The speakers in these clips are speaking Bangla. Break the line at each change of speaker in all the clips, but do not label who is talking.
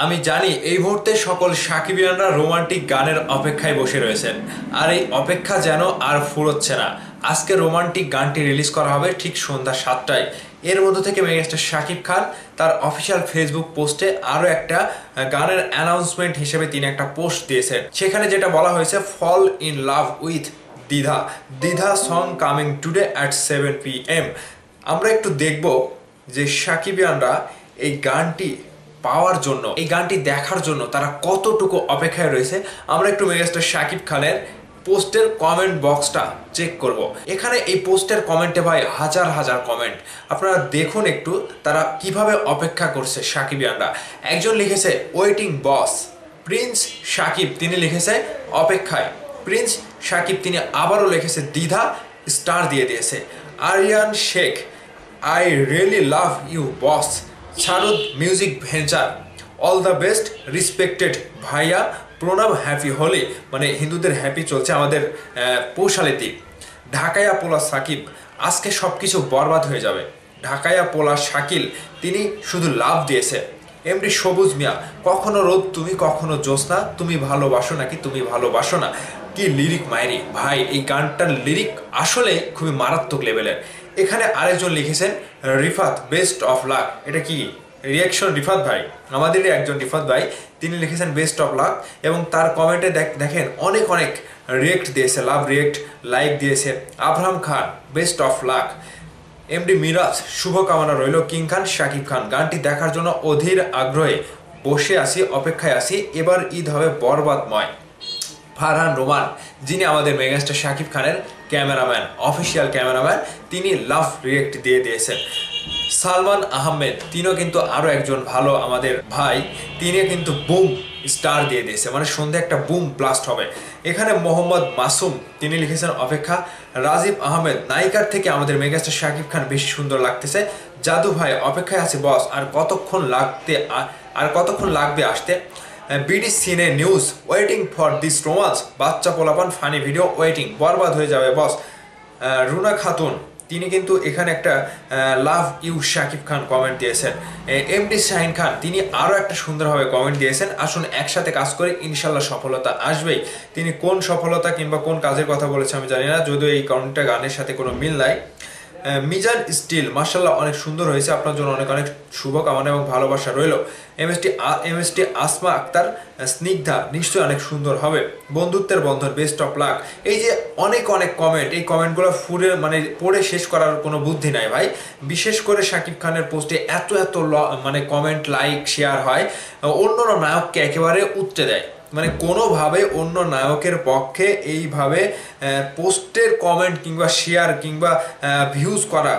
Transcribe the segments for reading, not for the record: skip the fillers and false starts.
আমি জানি এই মুহূর্তে সকল সাকিবিয়ানরা রোমান্টিক গানের অপেক্ষায় বসে রয়েছেন, আর এই অপেক্ষা যেন আর ফুরোচ্ছে না। আজকে রোমান্টিক গানটি রিলিজ করা হবে ঠিক সন্ধ্যা 7টায়। এর মধ্য থেকে মেগাস্টার শাকিব খান তার অফিসিয়াল ফেসবুক পোস্টে আরও একটা গানের অ্যানাউন্সমেন্ট হিসেবে তিনি একটা পোস্ট দিয়েছেন। সেখানে যেটা বলা হয়েছে, ফল ইন লাভ উইথ দ্বিধা, দ্বিধা song coming today at 7 PM। আমরা একটু দেখব যে সাকিবিয়ানরা এই গানটি পাওয়ার জন্য, এই গানটি দেখার জন্য তারা কতটুকু অপেক্ষায় রয়েছে। আমরা একটু মেগাস্টার শাকিব খানের পোস্টের কমেন্ট বক্সটা চেক করব। এখানে এই পোস্টের কমেন্টে ভাই হাজার হাজার কমেন্ট। আপনারা দেখুন একটু তারা কিভাবে অপেক্ষা করছে সাকিবিয়ানরা। একজন লিখেছে ওয়েটিং বস প্রিন্স শাকিব, তিনি লিখেছে অপেক্ষায়। প্রিন্স শাকিব তিনি আবারও লিখেছে দ্বিধা, স্টার দিয়ে দিয়েছে। Aryan Shaikh, I really love you boss. শারুদ music venture, all the best respected ভাইয়া, প্রণাম, হ্যাপি হোলি। মানে হিন্দুদের হ্যাপি চলছে আমাদের পৌষালিতে। ঢাকাইয়া পোলা সাকিব, আজকে সব কিছু বরবাদ হয়ে যাবে। ঢাকাইয়া পোলা শাকিল, তিনি শুধু লাভ দিয়েছে। এমডি সবুজ মিয়া, কখনো রোদ তুমি কখনো জ্যোৎস্না, তুমি ভালোবাসো নাকি তুমি ভালোবাসো না। কি লিরিক মায়েরি ভাই, এই গানটার লিরিক আসলে খুবই মারাত্মক লেভেলের। এখানে আরেকজন লিখেছেন রিফাত, বেস্ট অফ লাক। এটা কি রিয়াকশন রিফাত ভাই, আমাদেরই একজন রিফাত ভাই, তিনি লিখেছেন বেস্ট অফ লাক। এবং তার কমেন্টে দেখেন অনেক অনেক রিয়েক্ট দিয়েছে, লাভ রিয়েক্ট, লাইক দিয়েছে। Abraham Khan, best of luck. MD Miraj, শুভকামনা রইল। কিং খান, শাকিব খান, গানটি দেখার জন্য অধীর আগ্রহে বসে আছি, অপেক্ষায় আছি, এবার ঈদ হবে বরবাদময়। ফারহান রোমান, যিনি আমাদের মেগাস্টার শাকিব খানের ক্যামেরাম্যান, অফিসিয়াল ক্যামেরাম্যান, তিনি লাভ রিয়েক্ট দিয়ে দিয়েছেন। সালমান আহমেদ, তিনিও কিন্তু আরও একজন ভালো আমাদের ভাই, তিনি কিন্তু বুম স্টার দিয়ে দিয়েছে, মানে সন্ধ্যে একটা বুম ব্লাস্ট হবে। এখানে মোহাম্মদ মাসুম, তিনি লিখেছেন অপেক্ষা। রাজীব আহমেদ, নায়িকার থেকে আমাদের মেগাস্টার শাকিব খান বেশি সুন্দর লাগতেছে। জাদু ভাই, অপেক্ষায় আছে বস, আর কতক্ষণ লাগবে আসতে। বিডি সিনে news, waiting for this romance. বাচ্চা পোলাপান ফানি ভিডিও ওয়েটিং, বরবাদ হয়ে যাবে বস। রুনা খাতুন, তিনি কিন্তু এখানে একটা love you Shakib Khan comment দিয়েছেন। এমডি শাহিন খান, তিনি আরও একটা সুন্দরভাবে কমেন্ট দিয়েছেন, আসুন একসাথে কাজ করে ইনশাল্লাহ সফলতা আসবেই। তিনি কোন সফলতা কিংবা কোন কাজের কথা বলেছে আমি জানি না, যদিও এই কমেন্টটা গানের সাথে কোনো মিল নাই। মিজান স্টিল, মার্শাল্লাহ অনেক সুন্দর হয়েছে, আপনার জন্য অনেক অনেক শুভকামনা এবং ভালোবাসা রইল। এমএসটি আসমা আক্তার, স্নিগ্ধা, নিশ্চয়ই অনেক সুন্দর হবে। বন্ধুত্বের বন্ধন, বেস্ট অফ লাক। এই যে অনেক অনেক কমেন্ট, এই কমেন্টগুলো মানে পড়ে শেষ করার কোনো বুদ্ধি নাই ভাই। বিশেষ করে শাকিব খানের পোস্টে এত এত মানে কমেন্ট, লাইক, শেয়ার হয়, অন্য নায়ককে একেবারে উঠতে দেয়। মানে কোনোভাবে অন্য নায়কের পক্ষে এইভাবে পোস্টের কমেন্ট কিংবা শেয়ার কিংবা ভিউজ করা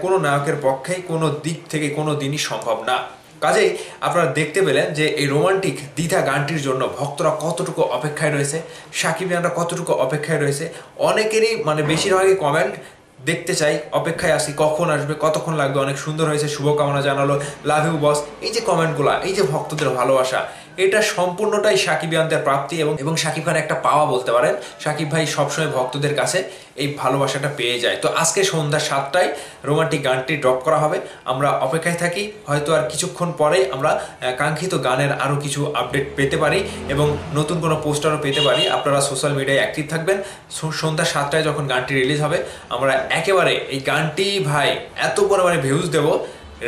কোনো নায়কের পক্ষেই কোনো দিক থেকে কোনো দিনই সম্ভব না। কাজেই আপনারা দেখতে পেলেন যে এই রোমান্টিক দ্বিধা গানটির জন্য ভক্তরা কতটুকু অপেক্ষায় রয়েছে, সাকিবিয়ানরা কতটুকু অপেক্ষায় রয়েছে। অনেকেরই মানে বেশিরভাগই কমেন্ট দেখতে চাই, অপেক্ষায় আসি, কখন আসবে, কতক্ষণ লাগবে, অনেক সুন্দর হয়েছে, শুভকামনা জানালো, লাভ ইউ বস। এই যে কমেন্টগুলো, এই যে ভক্তদের ভালোবাসা, এটা সম্পূর্ণটাই সাকিবিয়ানদের প্রাপ্তি এবং সাকিব খান একটা পাওয়া বলতে পারেন। সাকিব ভাই সবসময় ভক্তদের কাছে এই ভালোবাসাটা পেয়ে যায়। তো আজকে সন্ধ্যা 7টায় রোমান্টিক গানটি ড্রপ করা হবে, আমরা অপেক্ষায় থাকি। হয়তো আর কিছুক্ষণ পরেই আমরা কাঙ্ক্ষিত গানের আরও কিছু আপডেট পেতে পারি এবং নতুন কোনো পোস্টারও পেতে পারি। আপনারা সোশ্যাল মিডিয়ায় অ্যাক্টিভ থাকবেন। সন্ধ্যা 7টায় যখন গানটি রিলিজ হবে, আমরা একেবারে এই গানটি ভাই এত পরিমাণে ভিউজ দেবো,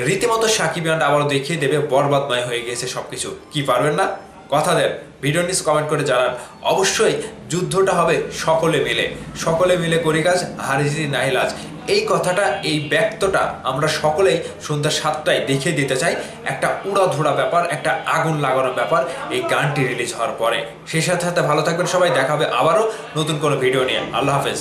রীতিমতো সাকিবিয়ানরা আবারও দেখিয়ে দেবে বরবাদময় হয়ে গেছে সবকিছু। কি পারবেন না? কথা দেন, ভিডিও নিচে কমেন্ট করে জানান। অবশ্যই যুদ্ধটা হবে সকলে মিলে করি কাজ, হারিজি নাহিলাজ। এই কথাটা, এই ব্যক্তটা আমরা সকলেই সন্ধ্যা 7টায় দেখিয়ে দিতে চাই। একটা উড়াধুরা ব্যাপার, একটা আগুন লাগানো ব্যাপার এই গানটি রিলিজ হওয়ার পরে। সেই সাথে সাথে ভালো থাকবেন সবাই, দেখা হবে আবারও নতুন কোনো ভিডিও নিয়ে। আল্লাহ হাফেজ।